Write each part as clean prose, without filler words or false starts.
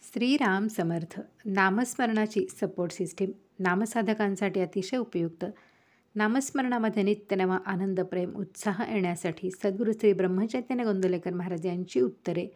Shriram Samarth. नामस्मरणाची support system नामसाधकांसाठी अतिशय उपयुक्त. नामस्मरणामध्ये नित्य नवा आनंद, प्रेम, उत्साह येण्यासाठी सद्गुरू श्री ब्रह्मचैतन्य गोंदवलेकर महाराज यांची उत्तरे.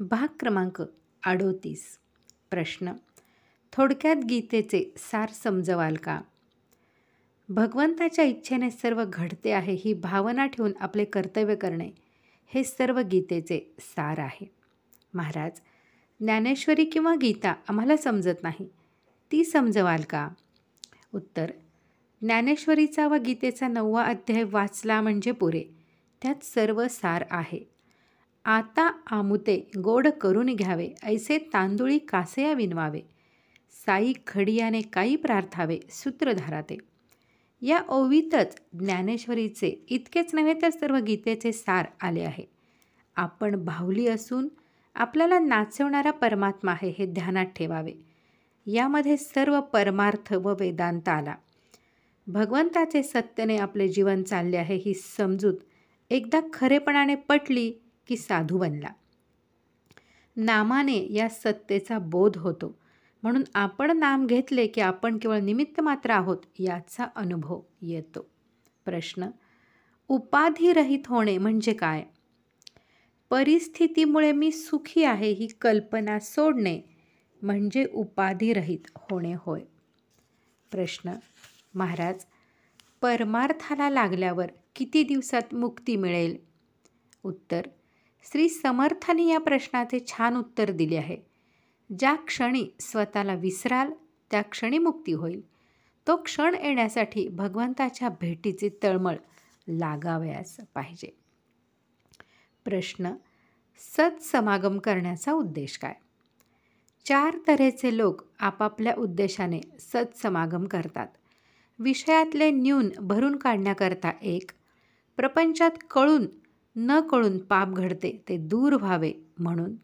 भाग क्रमांक 38. प्रश्न: थोडक्यात गीतेचे सार समजवाल का? भगवंताच्या इच्छेने सर्व घडते आहे ही भावना ठेवून आपले कर्तव्य करणे हे सर्व गीतेचे सार आहे. महाराज, ज्ञानेश्वरी किंवा गीता आम्हाला समजत नाही, ती समजवाल का? उत्तर: ज्ञानेश्वरीचा व गीतेचा 9वा अध्याय वाचला म्हणजे पुरे. त्यात सर्व सार आहे. आता आमुते गोड करून घ्यावे, ऐसे तांदुळी कासया विनवावे, साई खडियाने काही प्रार्थावे, सूत्रधाराते. या ओवीतच ज्ञानेश्वरीचे इतकेच नव्हे तर सर्व गीतेचे सार आले आहे. आपण बाहुली असून आपल्याला नाचवणारा परमात्मा आहे हे ध्यानात ठेवावे. यामध्ये सर्व परमार्थ व वेदांत आला. भगवंताचे सत्याने आपले जीवन चालले आहे ही समजूत एकदा खरेपणाने पटली की साधू बनला. नामाने या सत्तेचा बोध होतो. म्हणून आपण नाम घेतले की आपण केवळ निमित्त मात्र आहोत याचा अनुभव येतो. प्रश्न: उपाधिरहित होणे म्हणजे काय? परिस्थितीमुळे मी सुखी आहे ही कल्पना सोडणे म्हणजे उपाधिरहित होणे होय. प्रश्न: महाराज, परमार्थाला लागल्यावर किती दिवसात मुक्ती मिळेल? उत्तर: श्री समर्थांनी या प्रश्नाचे छान उत्तर दिले आहे. ज्या क्षणी स्वतःला विसराल त्या क्षणी मुक्ती होईल. तो क्षण येण्यासाठी भगवंताच्या भेटीची तळमळ लागावयास पाहिजे. प्रश्न: सत्समागम करण्याचा उद्देश काय? 4 तऱ्हेचे लोक आपापल्या उद्देशाने सत्समागम करतात. विषयातले न्यून भरून काढण्याकरता 1, प्रपंचात कळून न कळून पाप घडते ते दूर व्हावे म्हणून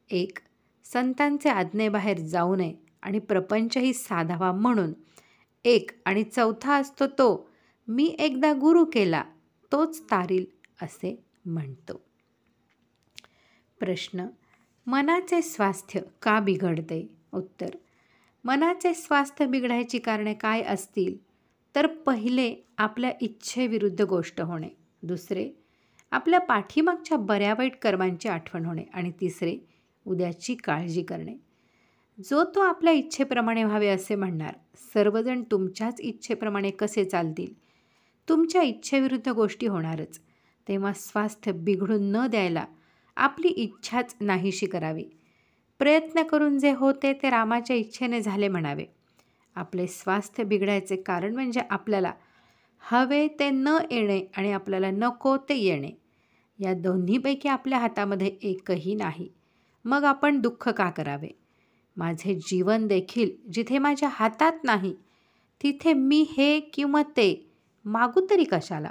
1, संतांचे आज्ञेबाहेर जाऊ नये आणि प्रपंचही साधावा म्हणून 1, आणि चौथा असतो तो मी एकदा गुरु केला तोच तारील असे म्हणतो. प्रश्न: मनाचे स्वास्थ्य का बिघडते? उत्तर: मनाचे स्वास्थ्य बिघडायची कारणे काय असतील तर पहिले आपल्या इच्छेविरुद्ध गोष्ट होणे, दुसरे आपल्या पाठीमागच्या बऱ्या वाईट कर्मांची आठवण होणे आणि तिसरे उद्याची काळजी करणे. जो तो आपल्या इच्छेप्रमाणे व्हावे असे म्हणणार. सर्वजण तुमच्याच इच्छेप्रमाणे कसे चालतील? तुमच्या इच्छेविरुद्ध गोष्टी होणारच. तेव्हा स्वास्थ्य बिघडून न द्यायला आपली इच्छाच नाहीशी करावी. प्रयत्न करून जे होते ते रामाच्या इच्छेने झाले म्हणावे. आपले स्वास्थ्य बिघडायचे कारण म्हणजे आपल्याला हवे ते न येणे आणि आपल्याला नको ते येणे. या दोन्हीपैकी आपल्या हातामध्ये एकही नाही. मग आपण दुःख का करावे? माझे जीवन देखील जिथे माझ्या हातात नाही तिथे मी हे किंवा ते मागू तरी कशाला?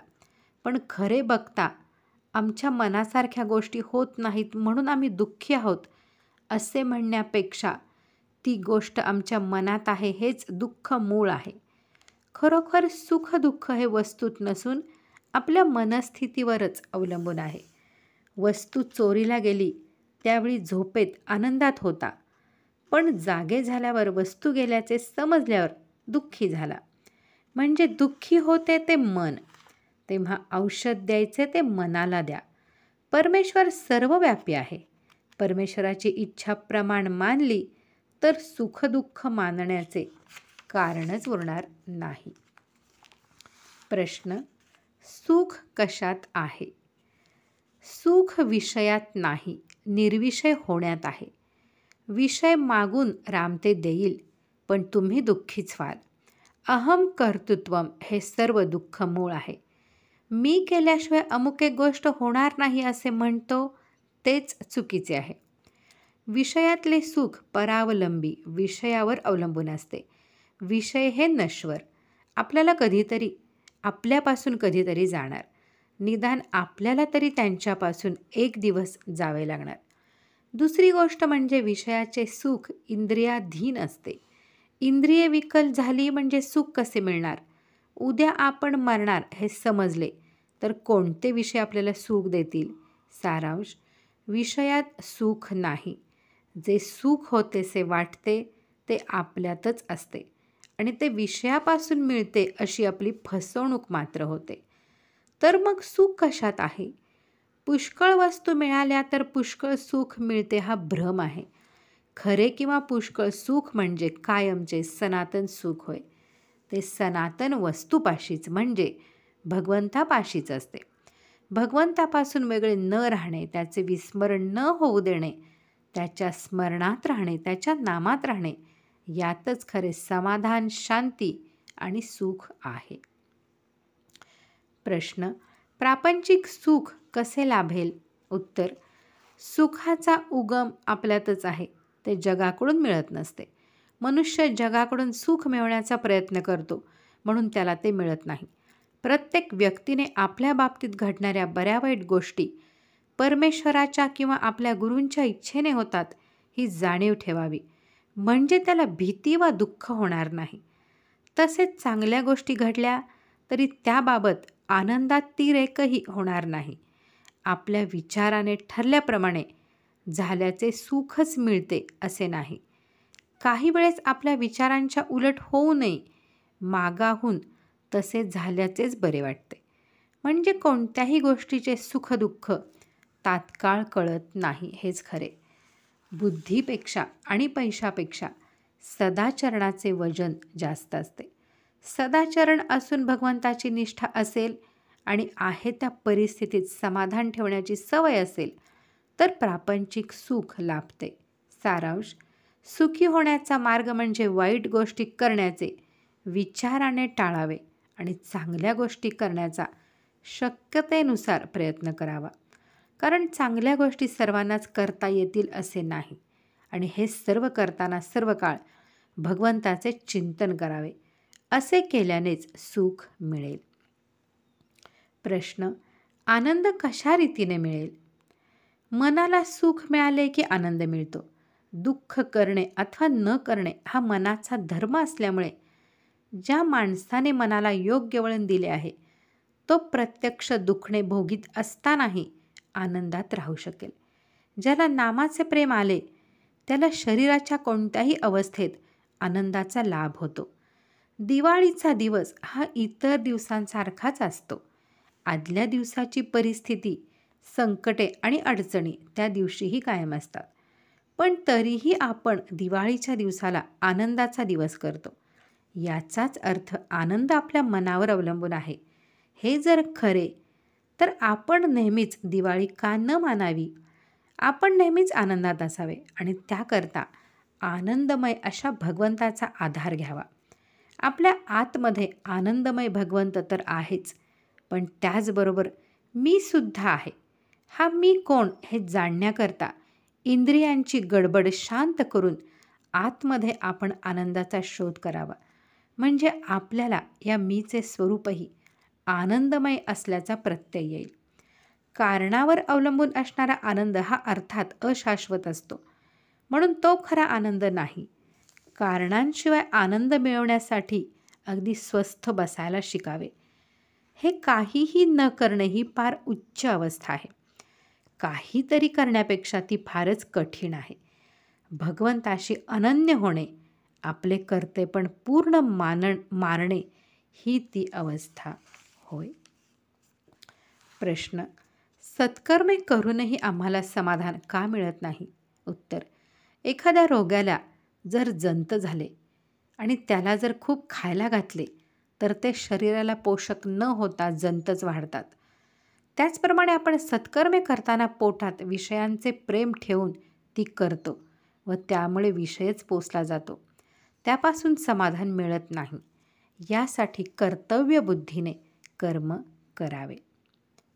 पण खरे बघता आमच्या मनासारख्या गोष्टी होत नाहीत म्हणून आम्ही दुःखी आहोत असे म्हणण्यापेक्षा ती गोष्ट आमच्या मनात आहे हेच दुःख मूळ आहे. खरोखर सुख दुःख हे वस्तूत नसून आपल्या मनस्थितीवरच अवलंबून आहे. वस्तू चोरीला गेली त्यावेळी झोपेत आनंदात होता, पण जागे झाल्यावर वस्तू गेल्याचे समजल्यावर दुःखी झाला. म्हणजे दुःखी होते ते मन. तेव्हा औषध द्यायचे ते मनाला द्या. परमेश्वर सर्वव्यापी आहे. परमेश्वराची इच्छा प्रमाण मानली तर सुखदुःख मानण्याचे कारणच उरणार नाही. प्रश्न: सुख कशात आहे? सुख विषयात नाही, निर्विषय होण्यात आहे. विषय मागून राम ते देईल पण तुम्ही दुःखीच व्हाल. अहम कर्तृत्वम हे सर्व दुःख मूळ आहे. मी केल्याशिवाय अमुक एक गोष्ट होणार नाही असे म्हणतो तेच चुकीचे आहे. विषयातले सुख परावलंबी विषयावर अवलंबून असते. विषय हे नश्वर. आपल्याला कधीतरी आपल्यापासून कधीतरी जाणार. निदान आपल्याला तरी त्यांच्यापासून एक दिवस जावे लागणार. दुसरी गोष्ट म्हणजे विषयाचे सुख इंद्रियाधीन असते. इंद्रिये विकल झाली म्हणजे सुख कसे मिळणार? उद्या आपण मरणार हे समजले तर कोणते विषय आपल्याला सुख देतील? सारांश: विषयात सुख नाही. जे सुख होतेसे वाटते ते आपल्यातच असते आणि ते विषयापासून मिळते अशी आपली फसवणूक मात्र होते. तर मग सुख कशात आहे? पुष्कळ वस्तू मिळाल्या तर पुष्कळ सुख मिळते हा भ्रम आहे. खरे किंवा पुष्कळ सुख म्हणजे कायमचे सनातन सुख होय. ते सनातन वस्तूपाशीच म्हणजे भगवंतापाशीच असते. भगवंतापासून वेगळे न राहणे, त्याचे विस्मरण न होऊ देणे, त्याच्या स्मरणात राहणे, त्याच्या नामात राहणे, यातच खरे समाधान, शांती आणि सुख आहे. प्रश्न: प्रापंचिक सुख कसे लाभेल? उत्तर: सुखाचा उगम आपल्यातच आहे, ते जगाकडून मिळत नसते. मनुष्य जगाकडून सुख मिळवण्याचा प्रयत्न करतो म्हणून त्याला ते मिळत नाही. प्रत्येक व्यक्तीने आपल्या बाबतीत घडणाऱ्या बऱ्या वाईट गोष्टी परमेश्वराच्या किंवा आपल्या गुरूंच्या इच्छेने होतात ही जाणीव ठेवावी, म्हणजे त्याला भीती वा दुःख होणार नाही. तसेच चांगल्या गोष्टी घडल्या तरी त्याबाबत आनंदातिरेकही होणार नाही. आपल्या विचाराने ठरल्याप्रमाणे झाल्याचे सुखच मिळते असे नाही. काही वेळेस आपल्या विचारांच्या उलट होऊ नये, मागाहून तसे झाल्याचेच बरे वाटते. म्हणजे कोणत्याही गोष्टीचे सुखदुःख तात्काळ कळत नाही, हेच खरे. बुद्धीपेक्षा आणि पैशापेक्षा सदाचरणाचे वजन जास्त असते. सदाचरण असून भगवंताची निष्ठा असेल आणि आहे त्या परिस्थितीत समाधान ठेवण्याची सवय असेल तर प्रापंचिक सुख लाभते. सारांश: सुखी होण्याचा मार्ग म्हणजे वाईट गोष्टी करण्याचे विचाराने टाळावे आणि चांगल्या गोष्टी करण्याचा शक्यतेनुसार प्रयत्न करावा. कारण चांगल्या गोष्टी सर्वांनाच करता येतील असे नाही आणि हे सर्व करताना सर्व काळ भगवंताचे चिंतन करावे. असे केल्यानेच सुख मिळेल. प्रश्न: आनंद कशा रीतीने मिळेल? मनाला सुख मिळाले की आनंद मिळतो. दुःख करणे अथवा न करणे हा मनाचा धर्म असल्यामुळे ज्या माणसाने मनाला योग्य वळण दिले आहे तो प्रत्यक्ष दुखणे भोगीत असतानाही आनंदात राहू शकेल. ज्याला नामाचे प्रेम आले त्याला शरीराच्या कोणत्याही अवस्थेत आनंदाचा लाभ होतो. दिवाळीचा दिवस हा इतर दिवसांसारखाच असतो. आदल्या दिवसाची परिस्थिती, संकटे आणि अडचणी त्या दिवशीही कायम असतात. पण तरीही आपण दिवाळीच्या दिवसाला आनंदाचा दिवस करतो. याचाच अर्थ आनंद आपल्या मनावर अवलंबून आहे. हे जर खरे तर आपण नेहमीच दिवाळी का न मानावी? आपण नेहमीच आनंदात असावे आणि त्याकरता आनंदमय अशा भगवंताचा आधार घ्यावा. आपल्या आतमध्ये आनंदमय भगवंत तर आहेच, पण त्याचबरोबर मी सुद्धा आहे. हा मी कोण हे जाणण्याकरता इंद्रियांची गडबड शांत करून आतमध्ये आपण आनंदाचा शोध करावा. म्हणजे आपल्याला या मीचे स्वरूपही आनंदमय असल्याचा प्रत्यय येईल. कारणावर अवलंबून असणारा आनंद हा अर्थात अशाश्वत असतो, म्हणून तो खरा आनंद नाही. कारणांशिवाय आनंद मिळवण्यासाठी अगदी स्वस्थ बसायला शिकावे. हे काहीही न करणे ही फार उच्च अवस्था आहे. काहीतरी करण्यापेक्षा ती फारच कठीण आहे. भगवंताशी अनन्य होणे, आपले कर्तेपण पूर्ण मारणे ही ती अवस्था होय. प्रश्न: सत्कर्मे करूनही आम्हाला समाधान का मिळत नाही? उत्तर: एखाद्या रोग्याला जर जंत झाले आणि त्याला जर खूप खायला घातले तर ते शरीराला पोषक न होता जंतच वाढतात. त्याचप्रमाणे आपण सत्कर्मे करताना पोटात विषयांचे प्रेम ठेवून ती करतो व त्यामुळे विषयच पोसला जातो. त्यापासून समाधान मिळत नाही. यासाठी कर्तव्य बुद्धीने कर्म करावे.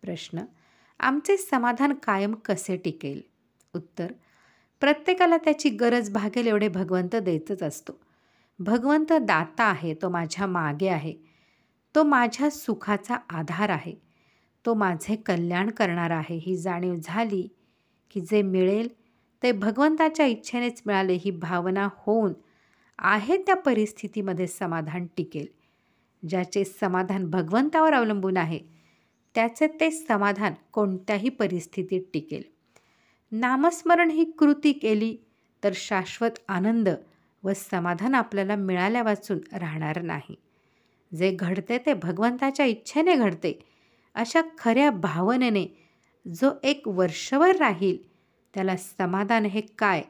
प्रश्न: आमचे समाधान कायम कसे टिकेल? उत्तर: प्रत्येकाला त्याची गरज भागेल एवढे भगवंत देतच असतो. भगवंत दाता आहे, तो माझ्या मागे आहे, तो माझ्या सुखाचा आधार आहे, तो माझे कल्याण करणार आहे ही जाणीव झाली की जे मिळेल ते भगवंताच्या इच्छेनेच मिळाले ही भावना होऊन आहे त्या परिस्थितीमध्ये समाधान टिकेल. ज्याचे समाधान भगवंतावर अवलंबून आहे त्याचे ते समाधान कोणत्याही परिस्थितीत टिकेल. नामस्मरण ही कृती केली तर शाश्वत आनंद व समाधान आपल्याला मिळाल्या वाचून राहणार नाही. जे घडते ते भगवंताच्या इच्छेने घडते अशा खऱ्या भावनेने जो एक वर्षभर राहील त्याला समाधान हे काय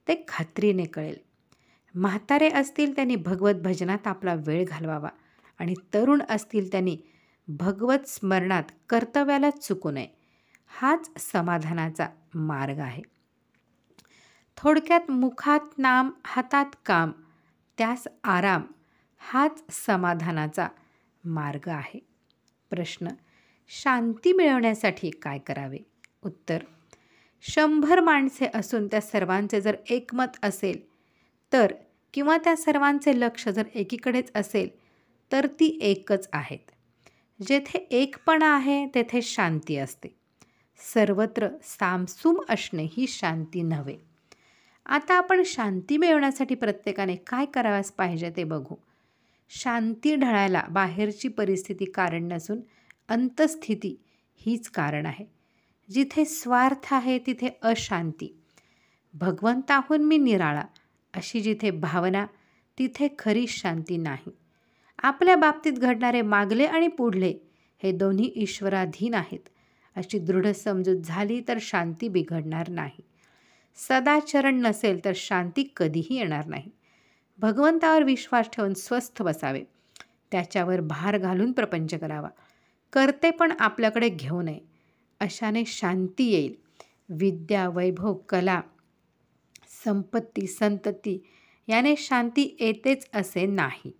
ते खात्रीने कळेल. म्हातारे असतील त्यांनी भगवत भजनात आपला वेळ घालवावा आणि तरुण असतील त्यांनी भगवत स्मरणात कर्तव्याला चुकू नये. हाच समाधानाचा मार्ग आहे. थोडक्यात मुखात नाम हातात काम त्यास आराम हाच समाधानाचा मार्ग आहे. प्रश्न, शांती मिळवण्यासाठी काय करावे? उत्तर, 100 माणसे असून त्या सर्वांचे जर एकमत असेल तर किंवा त्या सर्वांचे लक्ष जर एकीकडेच असेल तर ती एकच आहेत. जेथे एकपणा आहे तेथे शांती असते. सर्वत्र सामसूम असणे ही शांती नव्हे. आता आपण शांती मिळवण्यासाठी प्रत्येकाने काय करावयास पाहिजे ते बघू. शांती ढळायला बाहेरची परिस्थिती कारण नसून अंतस्थिती हीच कारण आहे. जिथे स्वार्थ आहे तिथे अशांती. भगवंताहून मी निराळा अशी जिथे भावना तिथे खरी शांती नाही. आपल्या बाबतीत घडणारे मागले आणि पुढले हे दोन्ही ईश्वराधीन आहेत अशी दृढ समजूत झाली तर शांती बिघडणार नाही. सदाचरण नसेल तर शांती कधीही येणार नाही. भगवंतावर विश्वास ठेवून स्वस्थ बसावे. त्याच्यावर भार घालून प्रपंच करावा. करते पण आपल्याकडे घेऊ नये. अशाने शांती येईल. विद्या, वैभव, कला, संपत्ती, संतती याने शांती येतेच असे नाही.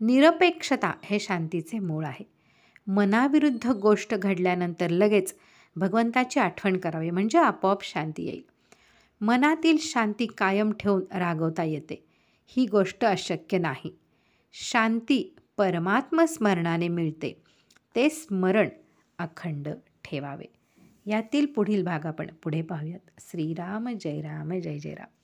निरपेक्षता हे शांतीचे मूळ आहे. मनाविरुद्ध गोष्ट घडल्यानंतर लगेच भगवंताची आठवण करावी म्हणजे आपोआप शांती येईल. मनातील शांती कायम ठेवून रागवता येते ही गोष्ट अशक्य नाही. शांती परमात्म स्मरणाने मिळते. ते स्मरण अखंड ठेवावे. यातील पुढील भाग आपण पुढे पाहूयात. श्रीराम जय राम जय जय राम.